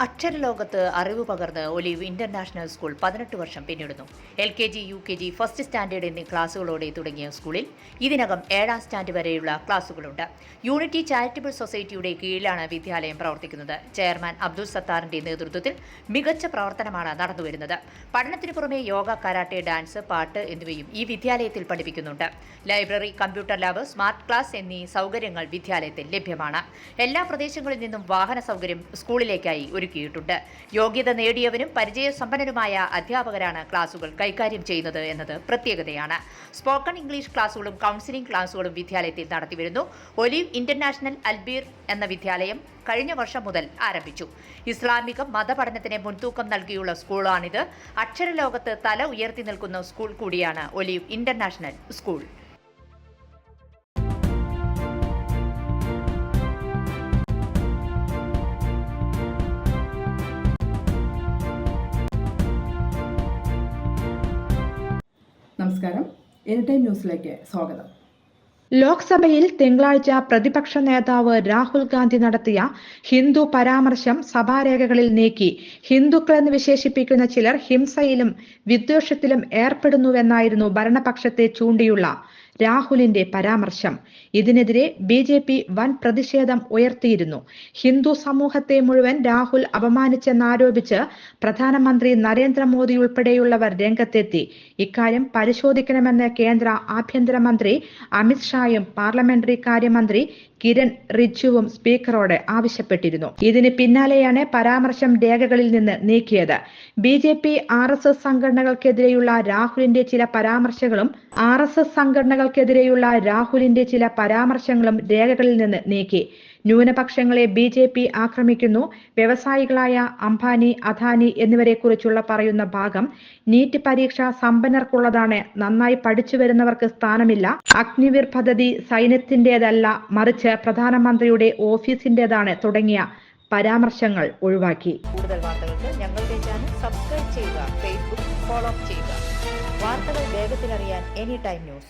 അക്ഷരലോകത്ത് അറിവ് പകർന്ന് olive international school 18 വർഷം പിന്നിടുന്നു. LKG, UKG, ഫസ്റ്റ് സ്റ്റാൻഡേർഡ് എന്നീ ക്ലാസുകളോടെ തുടങ്ങിയ സ്കൂളിൽ ഇതിനകം 7ാം സ്റ്റാൻഡ് വരെയുള്ള ക്ലാസുകളുണ്ട്. യൂണിറ്റി ചാരിറ്റബിൾ സൊസൈറ്റിയുടെ കീഴിലാണ് വിദ്യാലയം പ്രവർത്തിക്കുന്നത്. ചെയർമാൻ അബ്ദുൾ സത്താറിന്റെ നേതൃത്വത്തിൽ മികച്ച പ്രവർത്തനമാണ് നടന്നുവരുന്നത്. പഠനത്തിനു പുറമെ യോഗ, കരാട്ടെ, ഡാൻസ്, പാട്ട് എന്നിവയും ഈ വിദ്യാലയത്തിൽ പഠിപ്പിക്കുന്നുണ്ട്. Library, computer lab, smart class എന്നീ സൗകര്യങ്ങൾ വിദ്യാലയത്തിൽ ലഭ്യമാണ്. എല്ലാ പ്രദേശങ്ങളിൽ നിന്നും വാഹന സൗകര്യം സ്കൂളിലേക്കായി ഒരുക്കിയിട്ടുണ്ട്. യോഗ്യത നേടിയവരും പരിചയസമ്പന്നരുമായ അധ്യാപകരാണ് ക്ലാസുകൾ കൈകാര്യം ചെയ്യുന്നത് എന്നത് പ്രത്യേകതയാണ്. സ്പോക്കൺ ഇംഗ്ലീഷ് ക്ലാസുകളും കൗൺസിലിംഗ് ക്ലാസുകളും വിദ്യാലയത്തിൽ നടത്തിവരുന്നു. ഒലിവ് ഇന്റർനാഷണൽ അൽബീർ എന്ന വിദ്യാലയം കഴിഞ്ഞ വർഷം മുതൽ ആരംഭിച്ചു. ഇസ്ലാമിക മതപഠനത്തിന് മുൻതൂക്കം നൽകിയുള്ള സ്കൂളാണിത്. അക്ഷരലോകത്ത് തല ഉയർത്തി നിൽക്കുന്ന സ്കൂൾ കൂടിയാണ് ഒലിവ് ഇന്റർനാഷണൽ സ്കൂൾ. നമസ്കാരം, എനിടൈം ന്യൂസിലേക്ക് സ്വാഗതം. ലോക്സഭയിൽ തിങ്കളാഴ്ച പ്രതിപക്ഷ നേതാവ് രാഹുൽ ഗാന്ധി നടത്തിയ ഹിന്ദു പരാമർശം സഭാരേഖകളിൽ നീക്കി. ഹിന്ദുക്കളെന്ന് വിശേഷിപ്പിക്കുന്ന ചിലർ ഹിംസയിലും വിദ്വേഷത്തിലും ഏർപ്പെടുന്നുവെന്നായിരുന്നു ഭരണപക്ഷത്തെ ചൂണ്ടിയുള്ള രാഹുലിന്റെ പരാമർശം. ഇതിനെതിരെ BJP വൻ പ്രതിഷേധം ഉയർത്തിയിരുന്നു. ഹിന്ദു സമൂഹത്തെ മുഴുവൻ രാഹുൽ അപമാനിച്ചെന്നാരോപിച്ച് പ്രധാനമന്ത്രി നരേന്ദ്രമോദി ഉൾപ്പെടെയുള്ളവർ രംഗത്തെത്തി. ഇക്കാര്യം പരിശോധിക്കണമെന്ന് കേന്ദ്ര ആഭ്യന്തരമന്ത്രി അമിത് ഷായും പാർലമെന്ററി കാര്യമന്ത്രി കിരൺ റിജിജുവും സ്പീക്കറോട് ആവശ്യപ്പെട്ടിരുന്നു. ഇതിന് പിന്നാലെയാണ് പരാമർശം രേഖകളിൽ നിന്ന് നീക്കിയത്. BJP RSS സംഘടനകൾക്കെതിരെയുള്ള രാഹുലിന്റെ ചില പരാമർശങ്ങളും രേഖകളിൽ നിന്ന് നീക്കി. ന്യൂനപക്ഷങ്ങളെ BJP ആക്രമിക്കുന്നു. വ്യവസായികളായ അംബാനി, അദാനി എന്നിവരെ കുറിച്ചുള്ള പറയുന്ന ഭാഗം നീറ്റ് പരീക്ഷ സമ്പന്നർക്കുള്ളതാണ്, നന്നായി പഠിച്ചു വരുന്നവർക്ക് സ്ഥാനമില്ല, അഗ്നിവീർ പദ്ധതി സൈന്യത്തിന്റേതല്ല, മറിച്ച് പ്രധാനമന്ത്രിയുടെ ഓഫീസിന്റേതാണ് തുടങ്ങിയ പരാമർശങ്ങൾ ഒഴിവാക്കി. കൂടുതൽ വാർത്തകൾക്ക് ഞങ്ങളുടെ ചാനൽ സബ്സ്ക്രൈബ് ചെയ്യുക, ഫേസ്ബുക്ക് ഫോളോ ചെയ്യുക. വാർത്തകൾ വേഗത്തിലറിയാൻ എനിടൈം ന്യൂസ്.